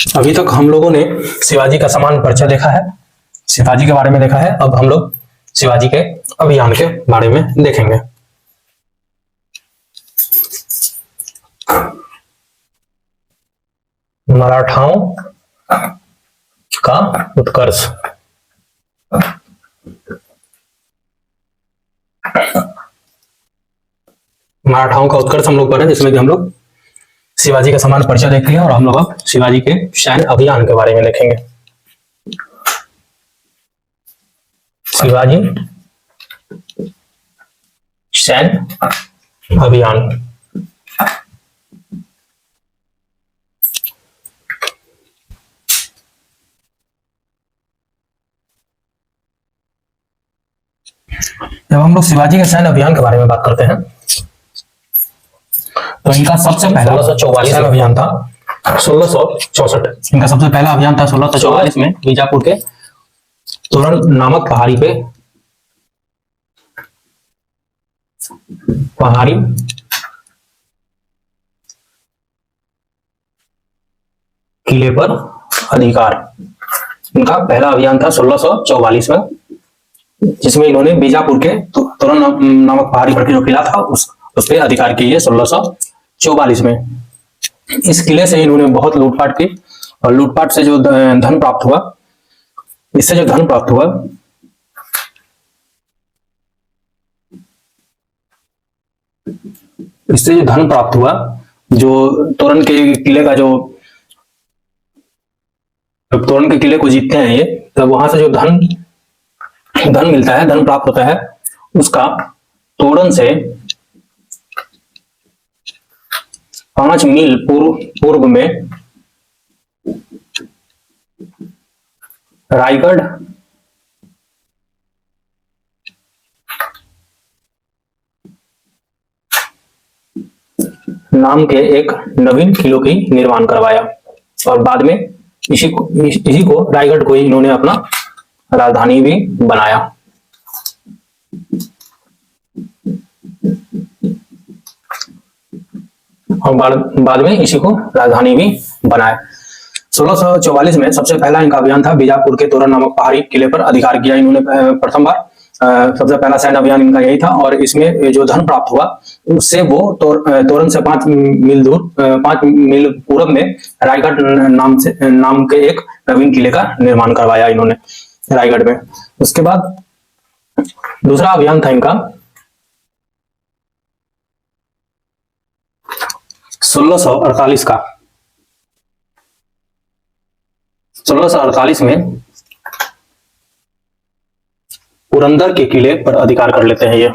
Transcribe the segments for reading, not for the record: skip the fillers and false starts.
अभी तक हम लोगों ने शिवाजी का सामान्य परिचय देखा है, शिवाजी के बारे में देखा है। अब हम लोग शिवाजी के अभियान के बारे में देखेंगे। मराठाओं का उत्कर्ष। मराठाओं का उत्कर्ष हम लोग पढ़े, जिसमें कि हम लोग शिवाजी का सामान्य परिचय देख लिया और हम लोग अब शिवाजी के सैन्य अभियान के बारे में देखेंगे। शिवाजी सैन्य अभियान। जब हम लोग शिवाजी के सैन्य अभियान के बारे में बात करते हैं तो इनका सबसे पहला 1644 अभियान था 1664। इनका सबसे पहला अभियान था 1644 में बीजापुर के तोरण नामक पहाड़ी किले पर अधिकार। इनका पहला अभियान था 1644 में, जिसमें इन्होंने बीजापुर के तोरण नामक पहाड़ी पर जो किला था उस पर अधिकार किए 1644 में। इस किले से इन्होंने बहुत लूटपाट की और लूटपाट से जो धन प्राप्त हुआ, इससे जो धन प्राप्त हुआ जो तोरण के किले को जीतते हैं ये, तब वहां से जो धन मिलता है, धन प्राप्त होता है, उसका तोरण से 5 मील पूर्व में रायगढ़ नाम के एक नवीन किले की निर्माण करवाया और बाद में इसी को रायगढ़ को इन्होंने अपना राजधानी भी बनाया। और बाद में इसी को राजधानी भी बनाया। 1644 में सबसे पहला इनका अभियान था बीजापुर के तोरण नामक पहाड़ी किले पर अधिकार किया इन्होंने प्रथम बार। सबसे पहला सैन्य अभियान इनका यही था और इसमें जो धन प्राप्त हुआ उससे वो तोरण से 5 मील पूर्व में रायगढ़ नाम के एक नवीन किले का निर्माण करवाया इन्होंने रायगढ़ में। उसके बाद दूसरा अभियान था इनका 1648 का। 1648 में पुरंदर के किले पर अधिकार कर लेते हैं ये।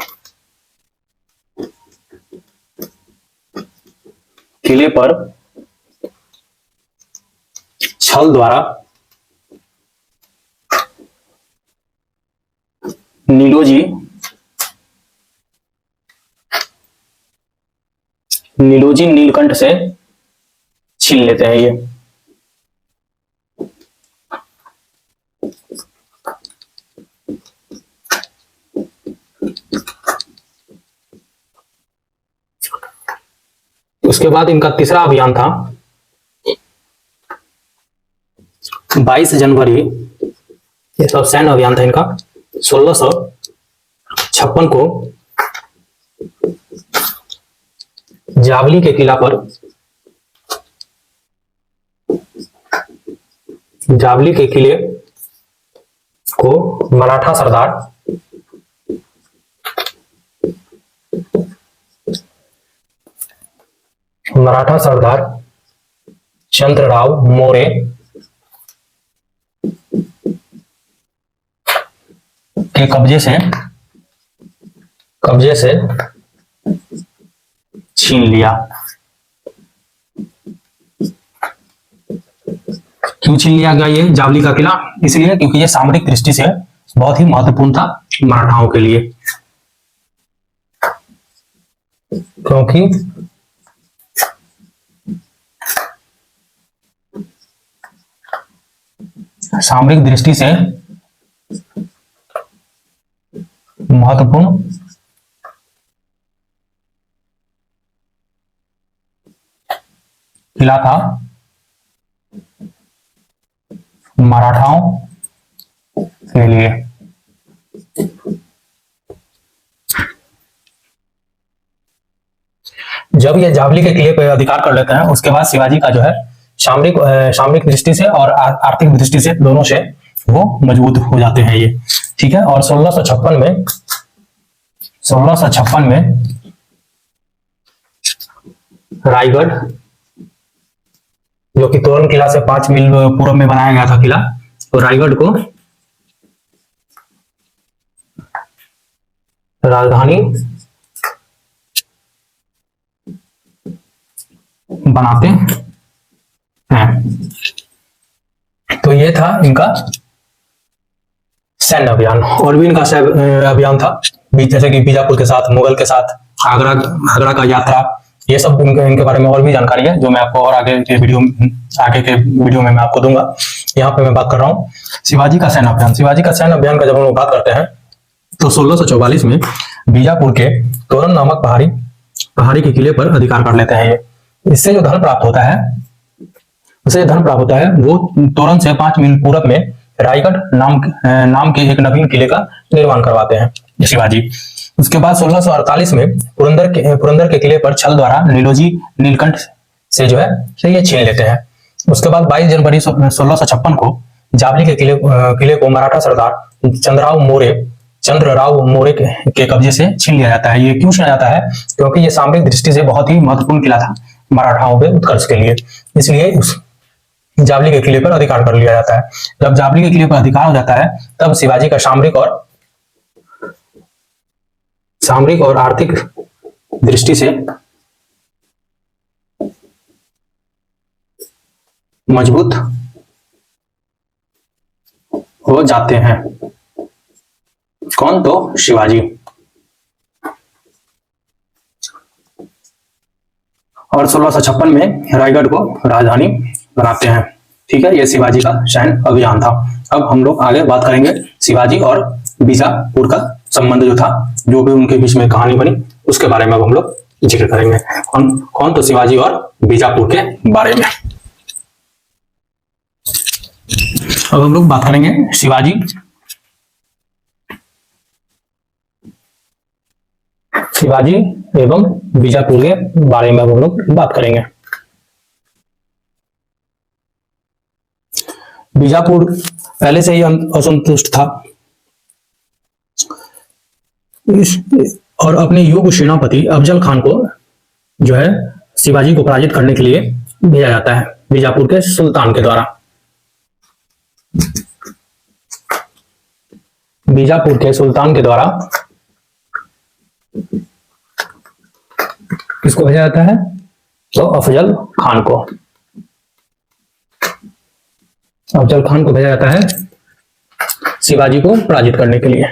किले पर छल द्वारा नीलोजी नीलकंठ से छीन लेते हैं ये। उसके बाद इनका तीसरा अभियान था 22 जनवरी, ये सब सैन्य अभियान था इनका। 1656 को जावली के किला पर जावली के किले को मराठा सरदार चंद्रराव मोरे के कब्जे से छीन लिया। क्यों छीन लिया गया ये जावली का किला? इसलिए क्योंकि ये सामरिक दृष्टि से बहुत ही महत्वपूर्ण था मराठाओं के लिए, क्योंकि सामरिक दृष्टि से महत्वपूर्ण किला था मराठाओं के लिए। जब ये जावली के किले पर अधिकार कर लेते हैं उसके बाद शिवाजी का जो है सामरिक दृष्टि से और आर्थिक दृष्टि से दोनों से वो मजबूत हो जाते हैं ये, ठीक है। और 1656 में रायगढ़, जो कि तोरण किला से 5 मील पूर्व में बनाया गया था किला, तो रायगढ़ को राजधानी बनाते हैं। तो ये था इनका सैन्य अभियान। और भी इनका अभियान था, जैसे कि बीजापुर के साथ, मुगल के साथ, आगरा का यात्रा, ये सब इनके बारे में और भी जानकारी है जो मैं आपको और आगे के वीडियो में मैं आपको दूंगा। यहाँ पे मैं बात कर रहा हूँ शिवाजी का सैन्य अभियान। शिवाजी का सैन्य अभियान का जब हम लोग बात करते हैं तो 1644 में बीजापुर के तोरण नामक पहाड़ी के किले पर अधिकार कर लेते हैं ये। इससे जो धन प्राप्त होता है वो तोरण से 5 मील पूरब में रायगढ़ नाम के एक नवीन किले का निर्माण करवाते हैं शिवाजी। उसके बाद 1648 में पुरंदर के किले पर छल द्वारा नीलकंठ से जो है ये छीन लेते हैं। उसके बाद 22 जनवरी 1656 को जावली के किले को मराठा सरदार चंद्रराव मोरे के कब्जे से छीन लिया जाता है। ये क्यों छीना जाता है? क्योंकि ये सामरिक दृष्टि से बहुत ही महत्वपूर्ण किला था मराठाओं के उत्कर्ष के लिए, इसलिए उस जावली के किले पर अधिकार कर लिया जाता है। जब जावली के किले पर अधिकार हो जाता है तब शिवाजी का सामरिक और आर्थिक दृष्टि से मजबूत हो जाते हैं। कौन? तो शिवाजी। और 1656 में रायगढ़ को राजधानी बनाते हैं, ठीक है। ये शिवाजी का सैन्य अभियान था। अब हम लोग आगे बात करेंगे शिवाजी और बीजापुर का संबंध जो था, जो भी उनके बीच में कहानी बनी, उसके बारे में अब हम लोग जिक्र करेंगे। कौन? तो शिवाजी और बीजापुर के बारे में। अब हम लोग बात करेंगे शिवाजी एवं बीजापुर के बारे में अब हम लोग बात करेंगे। बीजापुर पहले से ही असंतुष्ट था और अपने युग सेनापति अफजल खान को जो है शिवाजी को पराजित करने के लिए भेजा जाता है बीजापुर के सुल्तान के द्वारा। बीजापुर के सुल्तान के द्वारा किसको भेजा जाता है? तो अफजल खान को। अफजल खान को भेजा जाता है शिवाजी को पराजित करने के लिए।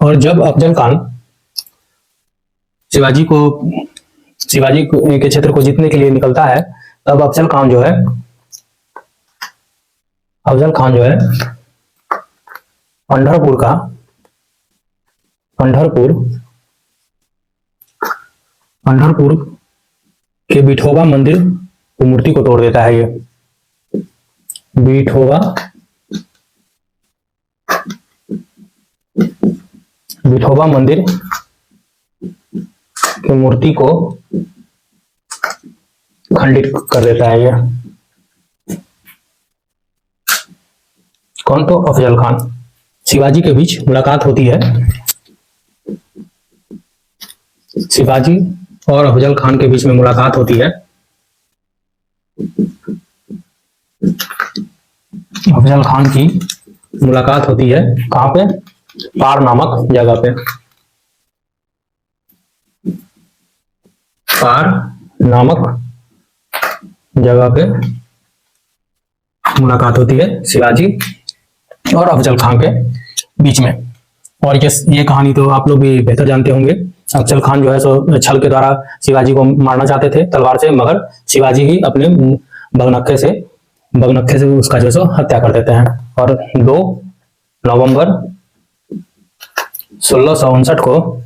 और जब अफजल खान शिवाजी के क्षेत्र को जीतने के लिए निकलता है, तब अफजल खान जो है पंढरपुर के विठोबा मंदिर की मूर्ति को तोड़ देता है। ये विठोबा मंदिर की मूर्ति को खंडित कर देता है ये। कौन? तो अफजल खान। शिवाजी के बीच मुलाकात होती है। शिवाजी और अफजल खान के बीच में मुलाकात होती है। अफजल खान की मुलाकात होती है कहां पे? पार नामक जगह पे। पार नामक जगह पे मुलाकात होती है शिवाजी और अफजल खान के बीच में। और ये कहानी तो आप लोग भी बेहतर जानते होंगे। अफजल खान जो है सो छल के द्वारा शिवाजी को मारना चाहते थे तलवार से, मगर शिवाजी ही अपने बगनखे से उसका जो है सो हत्या कर देते हैं। और 2 नवंबर 1659 को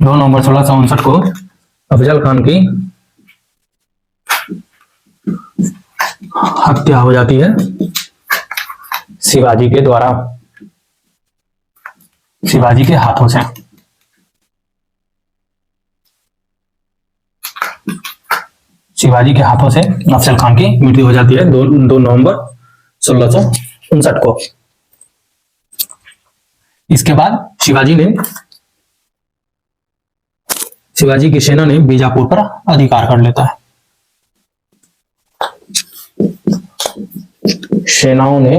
दो नवंबर 1659 को अफजल खान की हत्या हो जाती है शिवाजी के द्वारा, शिवाजी के हाथों से। शिवाजी के हाथों से अफजल खान की मृत्यु हो जाती है 2 नवंबर 1659 को। इसके बाद शिवाजी की सेना ने बीजापुर पर अधिकार कर लेता है। सेनाओं ने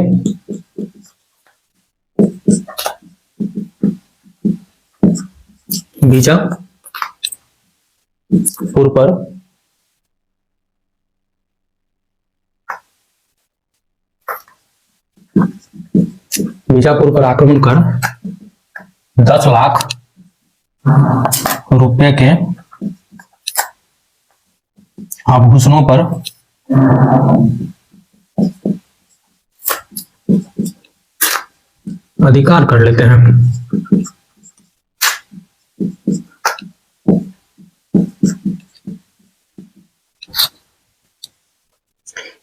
बीजापुर पर आक्रमण कर 10 लाख रुपए के आभूषणों पर अधिकार कर लेते हैं।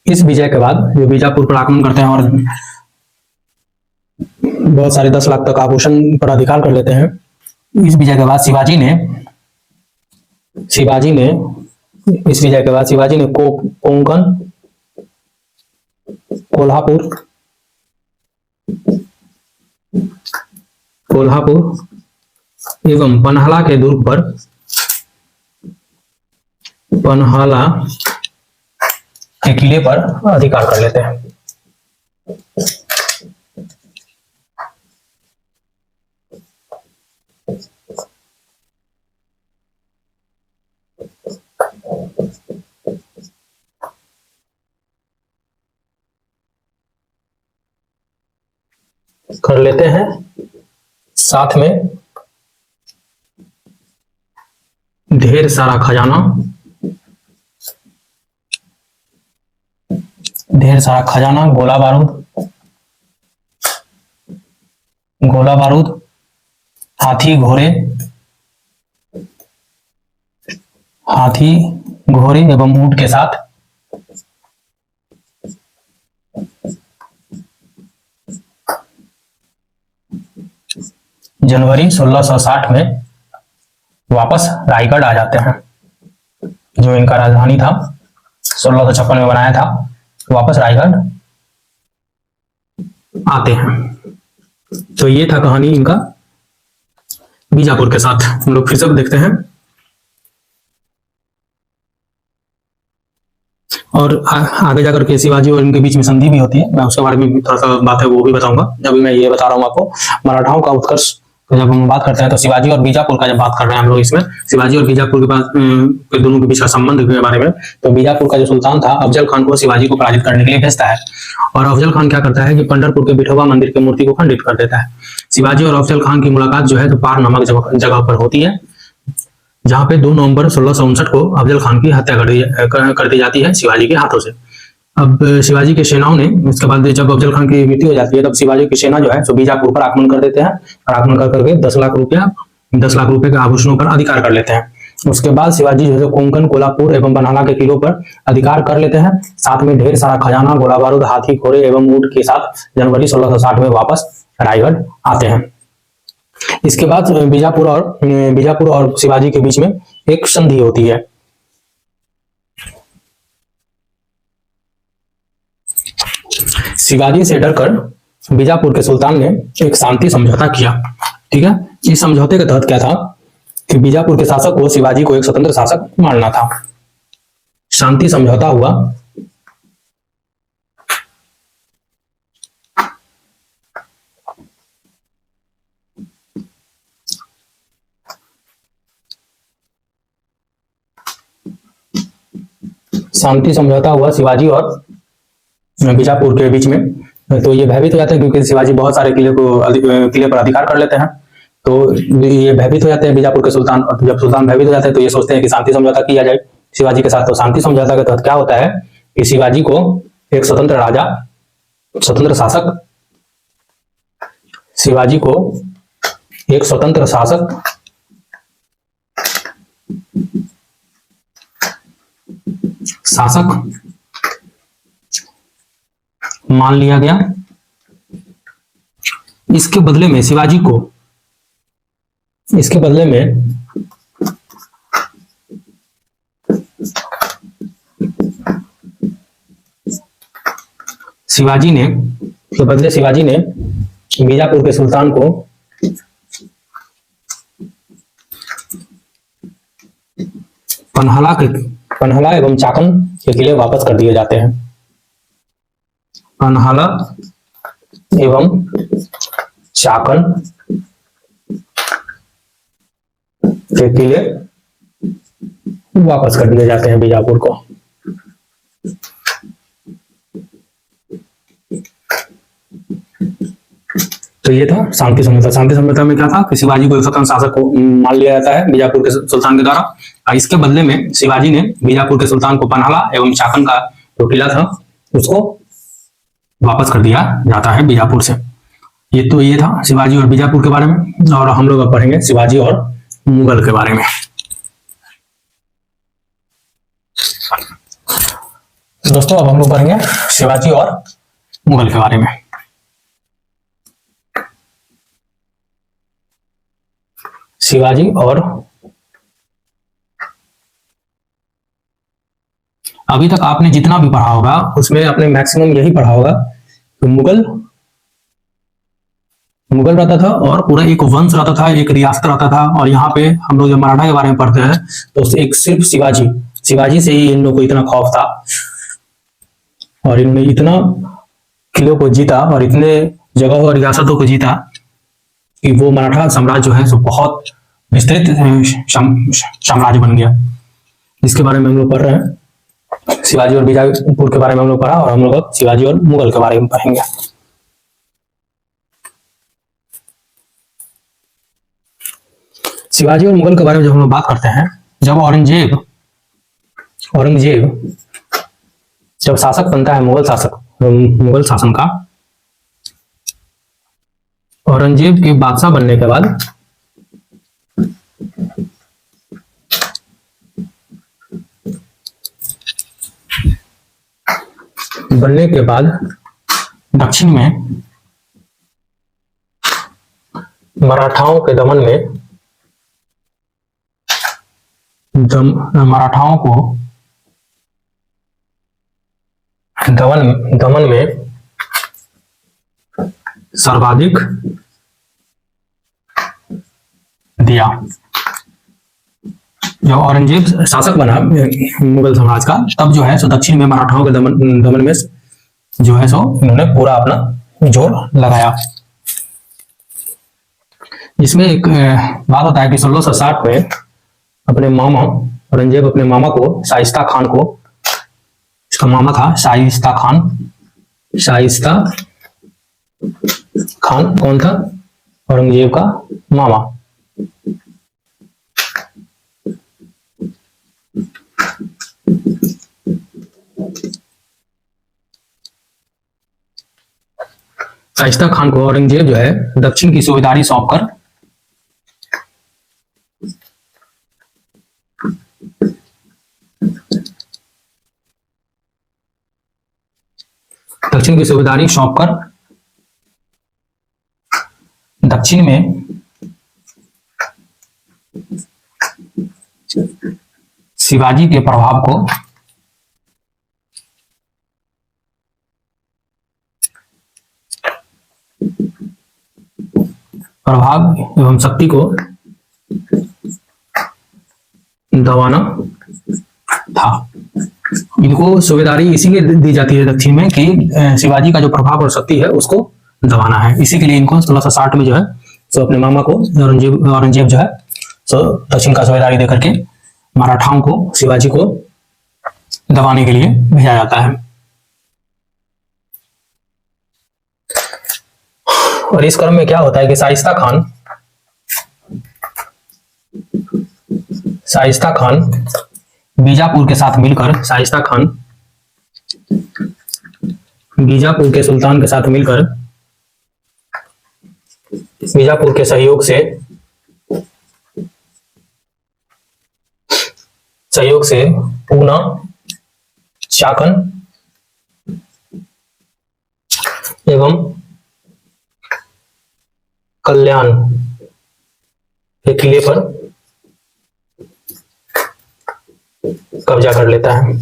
इस विजय के बाद जो बीजापुर पर आक्रमण करते हैं और बहुत सारे 10 लाख तक आभूषण पर अधिकार कर लेते हैं, इस विजय के बाद शिवाजी ने कोंकण, कोल्हापुर एवं पन्हाला के दुर्ग पर, पन्हाला के किले पर अधिकार कर लेते हैं। साथ में ढेर सारा खजाना, गोला बारूद, हाथी घोड़े एवं ऊंट के साथ जनवरी 1660 में वापस रायगढ़ आ जाते हैं। जो इनका राजधानी था 1656 में बनाया था, वापस रायगढ़ आते हैं। तो ये था कहानी इनका बीजापुर के साथ। हम लोग फिर से देखते हैं और आगे जाकर के शिवाजी और इनके बीच में संधि भी होती है। मैं उसके बारे में थोड़ा सा बात है वो भी बताऊंगा। अभी मैं ये बता रहा हूँ आपको मराठाओं का उत्कर्ष। तो जब हम बात करते हैं तो शिवाजी और बीजापुर का जब बात कर रहे हैं हम लोग इसमें, शिवाजी और बीजापुर के बाद के दोनों के बीच का संबंध के बारे में, तो बीजापुर का जो सुल्तान था अफजल खान को शिवाजी को पराजित करने के लिए भेजता है और अफजल खान क्या करता है कि पंढरपुर के विठोबा मंदिर की मूर्ति को खंडित कर देता है। शिवाजी और अफजल खान की मुलाकात जो है तो पार नामक जगह पर होती है, जहां पे 2 नवंबर 1659 को अफजल खान की हत्या कर दी जाती है शिवाजी के हाथों से। अब शिवाजी की सेनाओं ने इसके बाद जब अफजल खान की मृत्यु हो जाती है तब शिवाजी की सेना जो है सो बीजापुर पर आक्रमण कर देते हैं और आक्रमण कर करके 10 लाख रुपए के आभूषणों पर अधिकार कर लेते हैं। उसके बाद शिवाजी जो है कोंकण, कोल्हापुर एवं पन्हाला के किलों पर अधिकार कर लेते हैं। साथ में ढेर सारा खजाना, गोला बारूद, हाथी घोड़े एवं ऊंट के साथ जनवरी 1660 में वापस रायगढ़ आते हैं। इसके बाद बीजापुर और शिवाजी के बीच में एक संधि होती है। शिवाजी से डरकर बीजापुर के सुल्तान ने एक शांति समझौता किया। ठीक है, इस समझौते के तहत क्या था कि बीजापुर के शासक को शिवाजी को एक स्वतंत्र शासक मानना था। शांति समझौता हुआ। शिवाजी और बीजापुर के बीच में। तो ये भयभीत हो जाते हैं क्योंकि शिवाजी बहुत सारे किले पर अधिकार कर लेते हैं। तो ये भयभीत हो जाते हैं बीजापुर के सुल्तान। जब सुल्तान भयभीत हो जाते हैं तो ये सोचते हैं कि शांति समझौता किया जाए शिवाजी के साथ। तो शांति समझौता के तहत क्या होता है कि शिवाजी को एक स्वतंत्र राजा स्वतंत्र शासक, शिवाजी को एक स्वतंत्र शासक मान लिया गया। इसके बदले में शिवाजी शिवाजी ने बीजापुर के सुल्तान को पन्हाला एवं चाकन के किले वापस कर दिए जाते हैं। पन्हाला एवं चाकन के किले वापस कर दिए जाते हैं बीजापुर को। तो ये था शांति समझौता। शांति समझौता में क्या था कि शिवाजी को एक स्वतंत्र शासक को मान लिया जाता है बीजापुर के सुल्तान के द्वारा, और इसके बदले में शिवाजी ने बीजापुर के सुल्तान को पन्हाला एवं चाकन का जो किला था उसको वापस कर दिया जाता है बीजापुर से। ये था शिवाजी और बीजापुर के बारे में, और हम लोग अब पढ़ेंगे शिवाजी और मुगल के बारे में। दोस्तों अब हम लोग पढ़ेंगे शिवाजी और मुगल के बारे में। शिवाजी और अभी तक आपने जितना भी पढ़ा होगा उसमें आपने मैक्सिमम यही पढ़ा होगा कि मुगल रहता था और पूरा एक वंश रहता था, एक रियासत रहता था। और यहाँ पे हम लोग जब मराठा के बारे में पढ़ते हैं तो एक सिर्फ शिवाजी से ही इन लोगों को इतना खौफ था, और इन्होंने इतना किलों को जीता और इतने जगह और रियासतों को जीता कि वो मराठा साम्राज्य जो है सो बहुत विस्तृत साम्राज्य बन गया। इसके बारे में हम लोग पढ़ रहे हैं। शिवाजी और बीजापुर के बारे में हम लोग पढ़ा, और हम लोग अब शिवाजी और मुगल के बारे में पढ़ेंगे। शिवाजी और मुगल के बारे में जब हम लोग बात करते हैं, जब औरंगजेब जब शासक बनता है मुगल शासन का, औरंगजेब के बादशाह बनने के बाद दक्षिण में मराठाओं के दमन में सर्वाधिक दिया। जब औरंगजेब शासक बना मुगल साम्राज्य का, तब जो है सो दक्षिण में मराठाओं के दमन में जो है सो इन्होंने पूरा अपना जोर लगाया। इसमें एक बात होता है कि 1660 में औरंगजेब अपने मामा को शाइस्ता खान को, इसका मामा था शाइस्ता खान कौन था? औरंगजेब का मामा। शाइस्ता खान को औरंगजेब जो है दक्षिण की सूबेदारी सौंपकर दक्षिण में शिवाजी के प्रभाव एवं शक्ति को दबाना था। इनको सूबेदारी इसीलिए दी जाती है दक्षिण में कि शिवाजी का जो प्रभाव और शक्ति है उसको दबाना है। इसी के लिए इनको 1660 में जो है सो अपने मामा को औरंगजेब जो है सो दक्षिण का सूबेदारी देकर के मराठाओं को, शिवाजी को दबाने के लिए भेजा जाता है। और इस क्रम में क्या होता है कि शाइस्ता खान बीजापुर के साथ मिलकर बीजापुर के सुल्तान के साथ मिलकर बीजापुर के सहयोग से पूना, चाकन एवं कल्याण के किले पर कब्जा कर लेता है।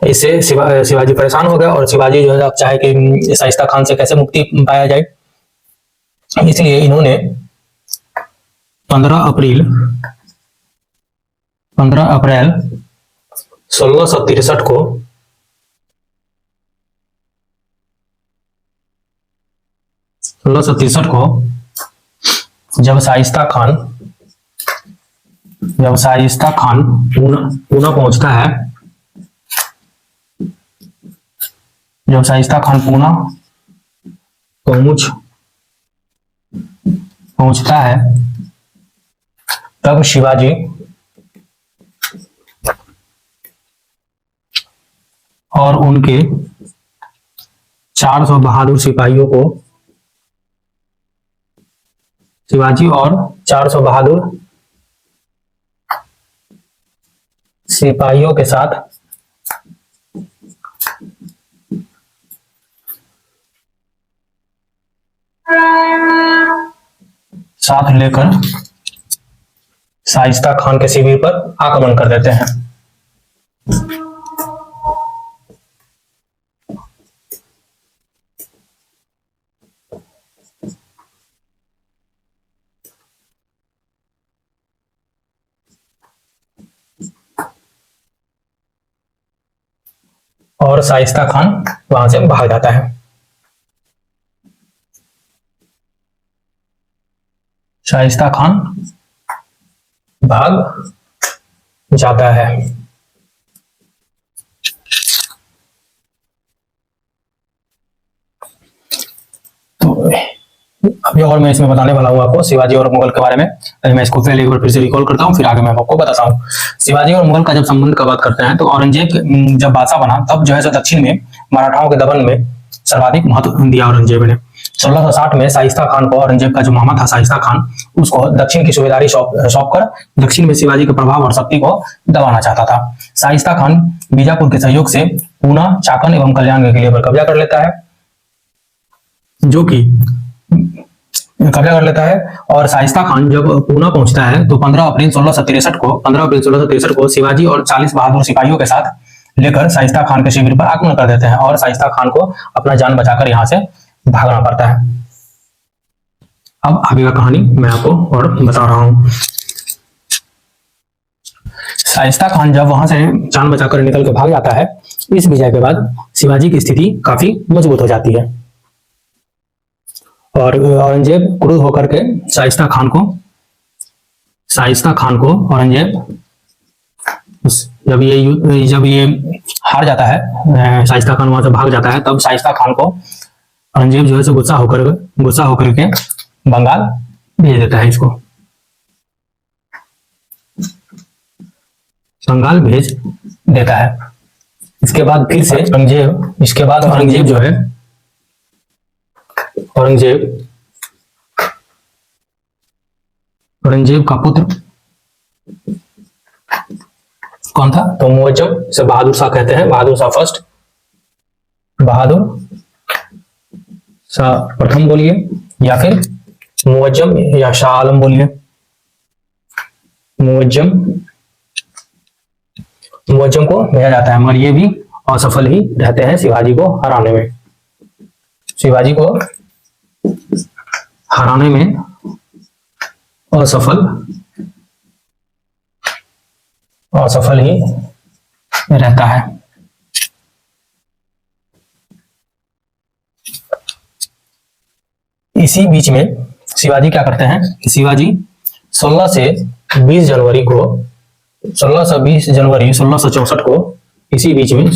इससे शिवाजी परेशान हो गया और शिवाजी जो है अब चाहे कि शाइस्ता खान से कैसे मुक्ति पाया जाए, इसलिए इन्होंने 15 अप्रैल 1663 को जब शाइस्ता खान पूना पहुंचता है, जब शाइस्ता खान पूना पहुंचता है तब शिवाजी और उनके 400 बहादुर सिपाहियों को के साथ लेकर शाइस्ता खान के शिविर पर आक्रमण कर देते हैं। और शाइस्ता खान वहां से भाग जाता है। शाइस्ता खान भाग जाता है। तो अभी और मैं इसमें बताने वाला हूँ आपको शिवाजी और मुगल के बारे में। मैं इसको पहले एक बार फिर से रिकॉल करता हूँ, फिर आगे मैं आपको बताता हूँ। शिवाजी और मुगल का जब संबंध का बात करते हैं तो औरंगजेब जब बादशाह बना तब जो है सो दक्षिण में मराठाओं के दमन में सर्वाधिक महत्व दिया औरंगजेब ने। 1660 में शाइस्ता खान को, औरंगजेब का जो मामा था शाइस्ता खान, उसको दक्षिण की सूबेदारी सौंप कर दक्षिण में शिवाजी के प्रभाव और शक्ति को दबाना चाहता था। शाइस्ता खान बीजापुर के सहयोग से पूना, चाकन एवं कल्याण के किले पर कब्जा कर लेता है, और शाइस्ता खान जब पूना पहुंचता है तो 15 अप्रैल 1663 को शिवाजी और 40 बहादुर सिपाहियों के साथ लेकर शाइस्ता खान के शिविर पर आक्रमण कर देते हैं और शाइस्ता खान को अपना जान बचाकर यहां से भागना पड़ता है। अब आगे का कहानी मैं आपको और बता रहा हूं। शाइस्ता खान जब वहां से जान बचाकर निकल के भाग जाता है, इस विजय के बाद शिवाजी की स्थिति काफी मजबूत हो जाती है और औरंगजेब क्रुद्ध होकर के शाइस्ता खान को औरंगजेब जब ये हार जाता है, शाइस्ता खान वहां से भाग जाता है, तब शाइस्ता खान को औरंगजेब जो है सो गुस्सा होकर के बंगाल भेज देता है। इसको बंगाल भेज देता है। इसके बाद फिर से औरंगजेब जो है औरंगजेब का पुत्र कौन था? तो मुअज्जम से बहादुर शाह कहते हैं, बहादुर शाह फर्स्ट, बहादुर शाह प्रथम बोलिए या फिर मुअज्जम या शाह आलम बोलिए। मुअज्जम को भेजा जाता है, मगर ये भी असफल ही रहते हैं शिवाजी को हराने में असफल ही रहता है। इसी बीच में शिवाजी क्या करते हैं? शिवाजी 16 से 20 जनवरी 1664 को, इसी बीच में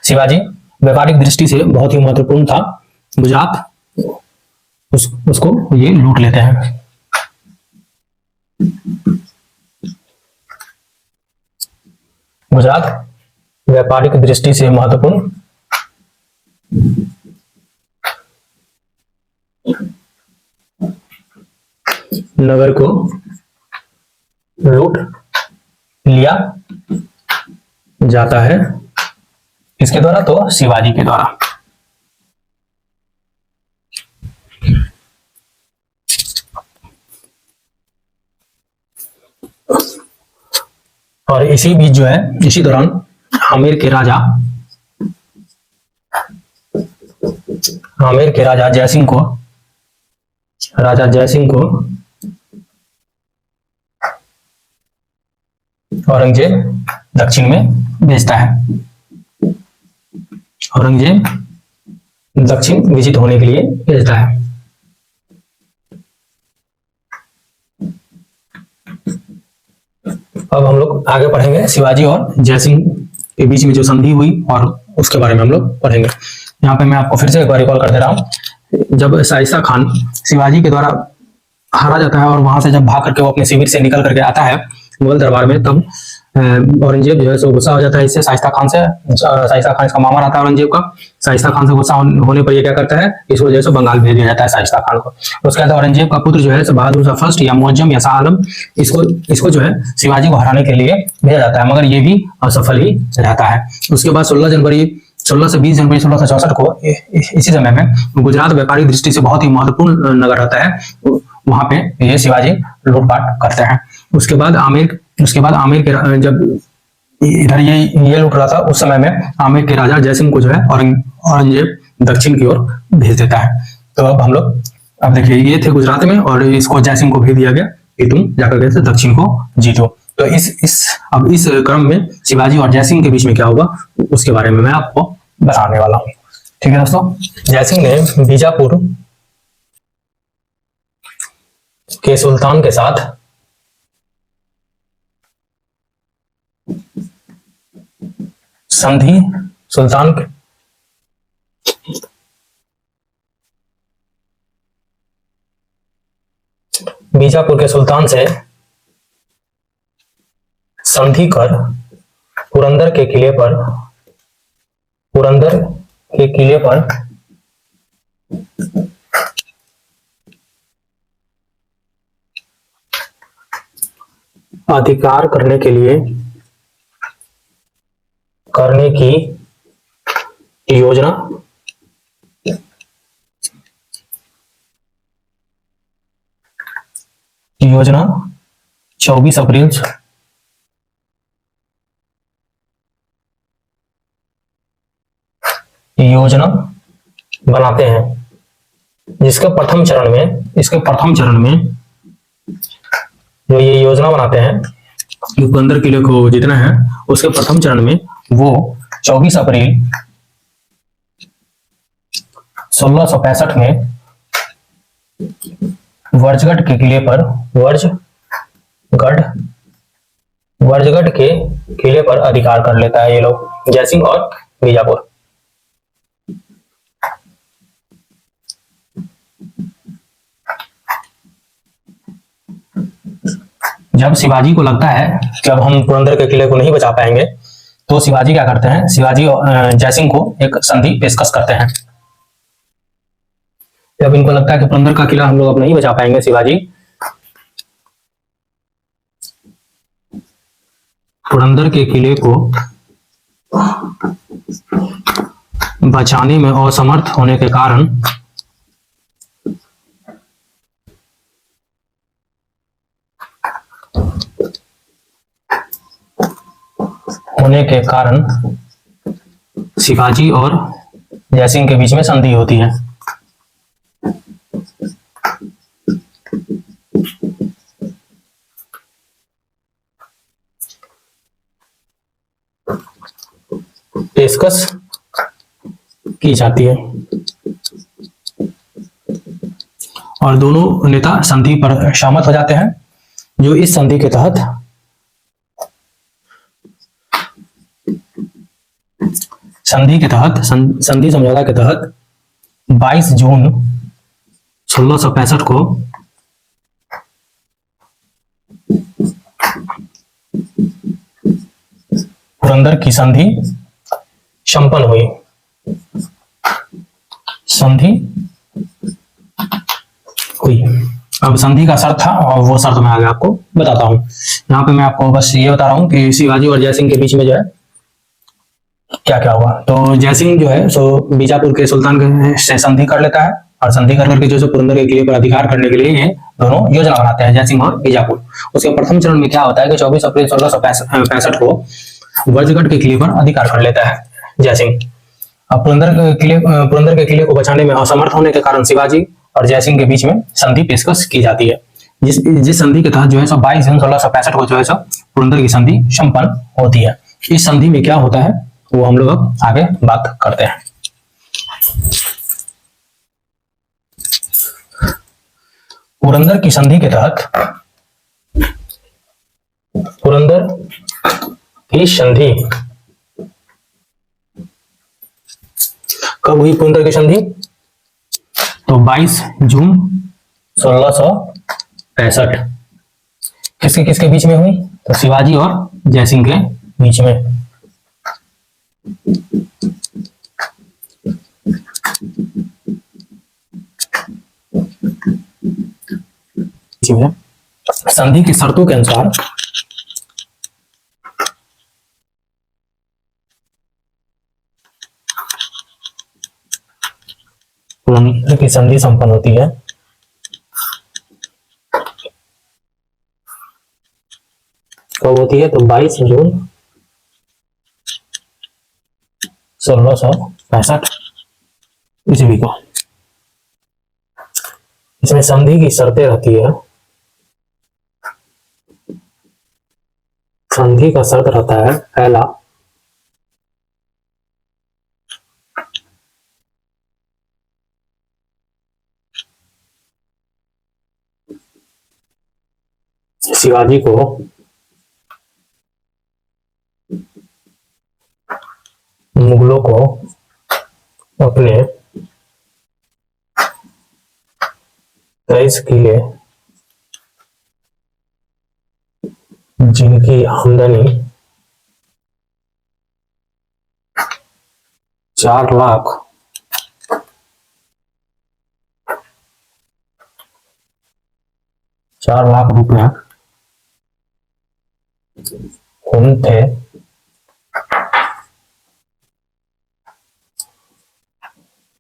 शिवाजी व्यापारिक दृष्टि से बहुत ही महत्वपूर्ण था, गुजरात उसको ये लूट लेते हैं। गुजरात व्यापारिक दृष्टि से महत्वपूर्ण नगर को लूट लिया जाता है। किसके द्वारा? तो शिवाजी के द्वारा। और इसी बीच जो है, इसी दौरान आमेर के राजा जयसिंह को औरंगजेब दक्षिण में भेजता है। औरंगजेब दक्षिण विजिट होने के लिए भेजता है। अब हम लोग आगे पढ़ेंगे शिवाजी और जयसिंह के बीच में जो संधि हुई और उसके बारे में हम लोग पढ़ेंगे। यहाँ पे मैं आपको फिर से एक बार रिकॉल कर दे रहा हूँ। जब शाइस्ता खान शिवाजी के द्वारा हारा जाता है और वहां से जब भाग करके वो अपने शिविर से निकल करके आता है मुगल दरबार में, तब औरंगजेब जो है सो गुस्सा हो जाता है इससे, शाइस्ता खान इसका मामा रहता है औरंगजेब का। शाइस्ता खान से गुस्सा होने पर ये क्या करता है, इसको जो है सो बंगाल भेज दिया जाता है शाइस्ता खान को। उसके बाद औरंगजेब का पुत्र जो है सो बहादुर शाह फर्स्ट या मुअज्जम या शाह आलम, इसको जो है शिवाजी को हराने के लिए भेजा जाता है, मगर ये भी असफल ही रहता है। उसके बाद 16 से 20 जनवरी 1664 को इसी समय में गुजरात व्यापारिक दृष्टि से बहुत ही महत्वपूर्ण नगर रहता है, वहां पे ये शिवाजी लूटपाट करते हैं। उसके बाद आमेर के जब इधर ये लूट रहा था उस समय में आमेर के राजा जयसिंह को जो है औरंगजेब दक्षिण की ओर भेज देता है। तो अब देखिए ये थे गुजरात में और इसको जयसिंह को भेज दिया गया कि तुम जाकर के दक्षिण को जीतो। तो इस क्रम में शिवाजी और जयसिंह के बीच में क्या होगा उसके बारे में मैं आपको बताने वाला हूँ। ठीक है दोस्तों, जयसिंह ने बीजापुर के सुल्तान के साथ संधि बीजापुर के सुल्तान से संधि कर पुरंदर के किले पर अधिकार करने की योजना 24 अप्रैल योजना बनाते हैं, जिसके प्रथम चरण में जो ये योजना बनाते हैं कि पुरंदर किले को जीतना है, उसके प्रथम चरण में वो 24 अप्रैल 1665 में वर्जगढ़ के किले पर अधिकार कर लेता है ये लोग, जयसिंह और बीजापुर। जब शिवाजी को लगता है कि अब हम पुरंदर के किले को नहीं बचा पाएंगे, तो शिवाजी क्या करते हैं, शिवाजी जयसिंह को एक संधि पेशकश करते हैं। जब इनको लगता है कि पुरंदर का किला हम लोग अब नहीं बचा पाएंगे, शिवाजी पुरंदर के किले को बचाने में असमर्थ होने के कारण शिवाजी और जयसिंह के बीच में संधि होती है। पेशकश की जाती है और दोनों नेता संधि पर सहमत हो जाते हैं, जो इस संधि के तहत संधि समझौता के तहत 22 जून 1665 को पुरंदर की संधि संपन्न हुई। संधि हुई। अब संधि का शर्त था और वो शर्त मैं आगे आपको बताता हूं। यहाँ पे मैं आपको बस ये बता रहा हूं कि शिवाजी और जयसिंह के बीच में जो है क्या क्या हुआ। तो जयसिंह जो है सो बीजापुर के सुल्तान से संधि कर लेता है और संधि कर करके जो है पुरंदर के किले पर अधिकार करने के लिए ये दोनों योजना बनाते हैं, जयसिंह और बीजापुर। उसके प्रथम चरण में क्या होता है कि 24 अप्रैल 1665 को वर्जगढ़ के किले पर अधिकार कर लेता है जयसिंह। अब पुरंदर के किले को बचाने में असमर्थ होने के कारण शिवाजी और जयसिंह के बीच में संधि पेशकश की जाती है, जिस संधि के तहत जो है 22 जून 1665 को जो है पुरंदर की संधि संपन्न होती है। इस संधि में क्या होता है वो हम लोग अब आगे बात करते हैं। पुरंदर की संधि के तहत पुरंदर की संधि कब हुई? पुरंदर की संधि तो 22 जून 1665। किसके किसके बीच में हुई? तो शिवाजी और जयसिंह के बीच में। संधि की शर्तों के अनुसार पुरंदर की संधि संपन्न होती है कब होती है? तो 22 जून 1665 ईस्वी को। इसमें संधि की शर्तें रहती है। संधि का शर्त रहता है पहला, शिवाजी को मुगलों को अपने 23 किले जिनकी आमदनी 4 लाख 4 लाख रुपया उन थे,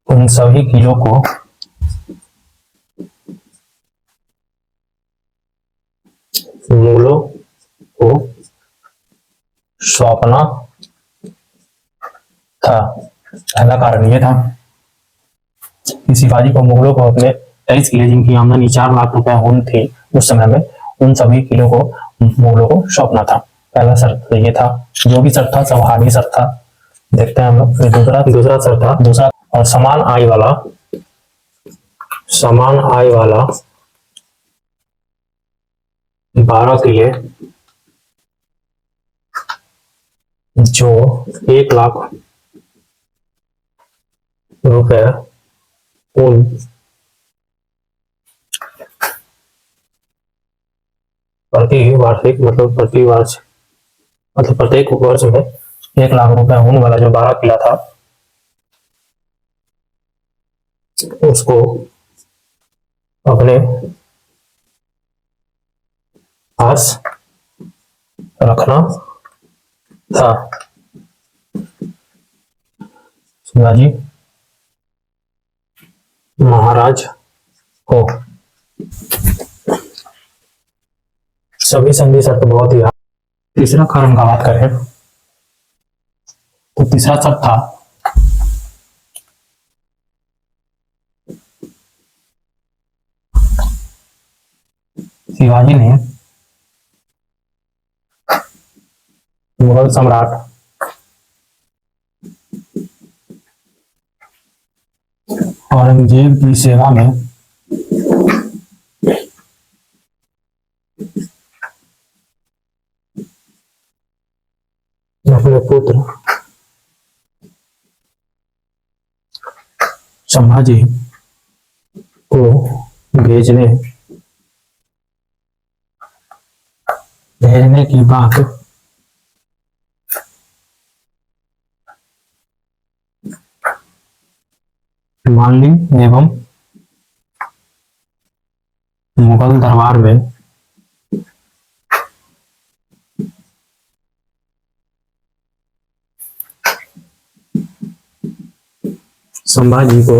उन सभी किलों को मुगलों को सौंपना था। पहला कारण यह था कि शिवाजी को मुगलों को अपने 23 किले जिनकी आमदनी 4 लाख रुपए होनी थी उस समय में, उन सभी किलों को मुगलों को सौंपना था। पहला शर्त ये था। जो भी शर्त था सब हावी शर्त था। देखते हैं हम लोग। दूसरा शर्त था, दूसरा और समान आय वाला 12 किले जो 1 लाख रुपए उन प्रत्येक वर्ष में 1 लाख रुपए ऊन वाला जो 12 किला था उसको अपने पास रखना था। शिवाजी महाराज को सभी संधि शर्त बहुत ही। तीसरा कारण का बात करें तो तीसरा शर्त था शिवाजी ने मुगल सम्राट औरंगजेब की सेवा में अपने पुत्र संभाजी को भेजने की बात मान ली एवं मुगल दरबार में संभाजी को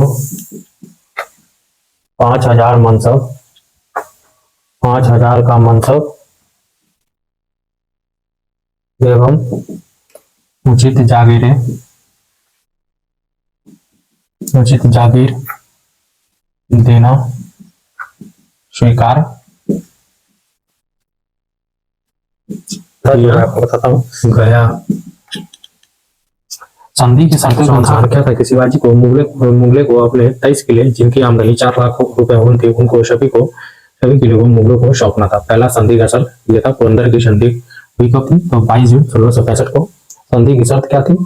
5,000 मनसब, 5,000 का मनसब एवं उचित जागीर देना स्वीकार बताता हूँ गया। संधि की शर्तों के अनुसार क्या था कि शिवाजी को मुगले को अपने 23 किले जिनकी आमदनी 4 लाख रुपए हुई थी उनको सभी किले को मुगलों को सौंपना था। पहला संधि का शर्त यह था। पुरंदर की संधि हुई कब थी? तो 22 जून 1665 को। संधि की शर्त क्या थी?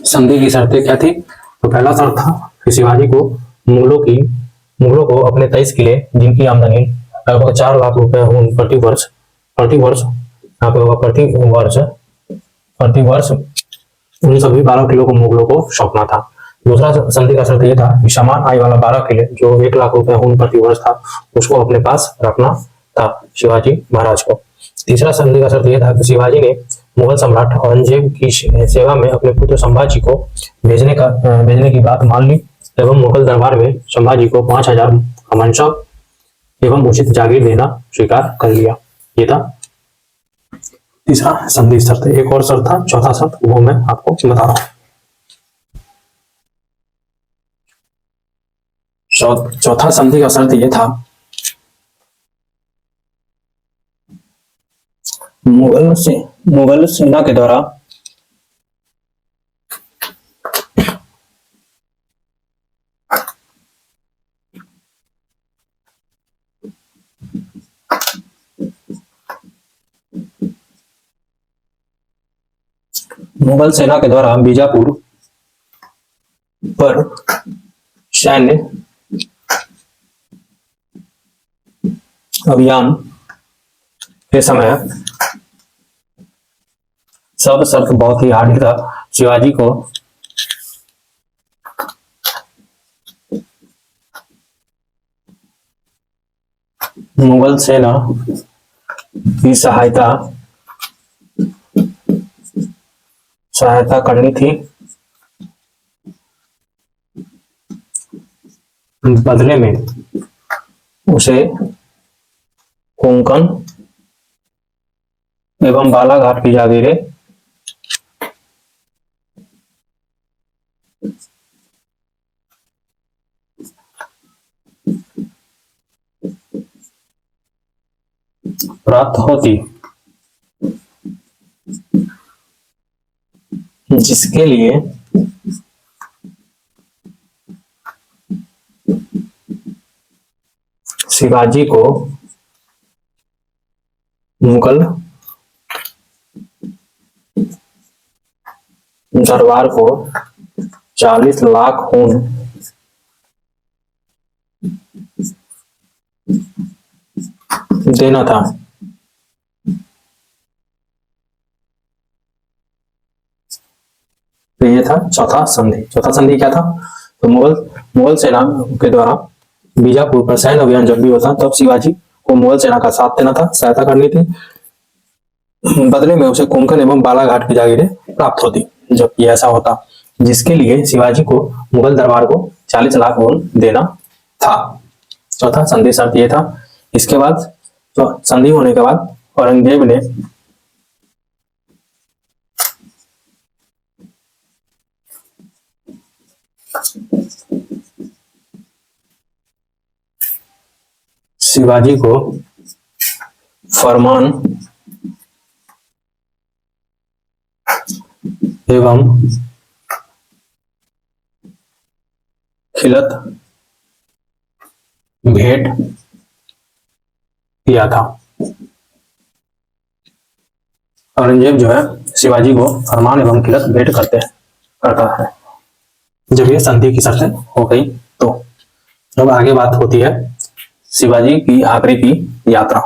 संधि की शर्तें क्या थी? तो पहला शर्त था कि शिवाजी को मुगलों को अपने 23 किले जिनकी आमदनी लगभग 4 लाख रुपए हो प्रति वर्ष यहाँ पे होगा प्रति वर्ष उन सभी 12 किलो को मुगलों को सौंपना था। दूसरा संधि का शर्त यह था कि समान आय वाला 12 किले जो 1 लाख रुपए हो प्रति वर्ष था उसको अपने पास रखना था शिवाजी महाराज को। तीसरा संधि का शर्त यह था कि शिवाजी ने मुगल सम्राट औरंगजेब की सेवा में अपने पुत्र संभाजी को भेजने की बात मान ली एवं मुगल दरबार में संभाजी को 5,000 का मनसब एवं उचित जागीर देना स्वीकार कर लिया। ये था तीसरा संधि शर्त। एक और शर्त था, चौथा शर्त, वो मैं आपको बता रहा हूँ। चौथा संधि का शर्त यह था मुगल सेना के द्वारा बीजापुर पर सैन्य अभियान के समय सब शर्त बहुत ही हार्ड था। शिवाजी को मुगल सेना की सहायता करनी थी। बदले में उसे कोंकण एवं बालाघाट की जागीरें प्राप्त होती, जिसके लिए शिवाजी को मुगल दरबार को 40 लाख खून देना था। तो ये था चौथा संधि। चौथा संधि क्या था? तो मुगल सेना के द्वारा बीजापुर पर सैन्य अभियान जब भी होता तब शिवाजी को मुगल सेना का साथ देना था, सहायता करनी थी। बदले में उसे कोंकण एवं बालाघाट की जागीरें प्राप्त होती जब ये ऐसा होता, जिसके लिए शिवाजी को मुगल दरबार को 40 लाख खून देना था। चौथा संधि शर्त ये था। इसके बाद तो संधि होने के बाद औरंगजेब ने शिवाजी को फरमान एवं खिलत भेंट किया था। औरंगजेब जो है शिवाजी को फरमान एवं खिलत भेंट करता है। जब ये संधि की शर्तें हो गई तो अब आगे बात होती है शिवाजी की आखिरी की यात्रा।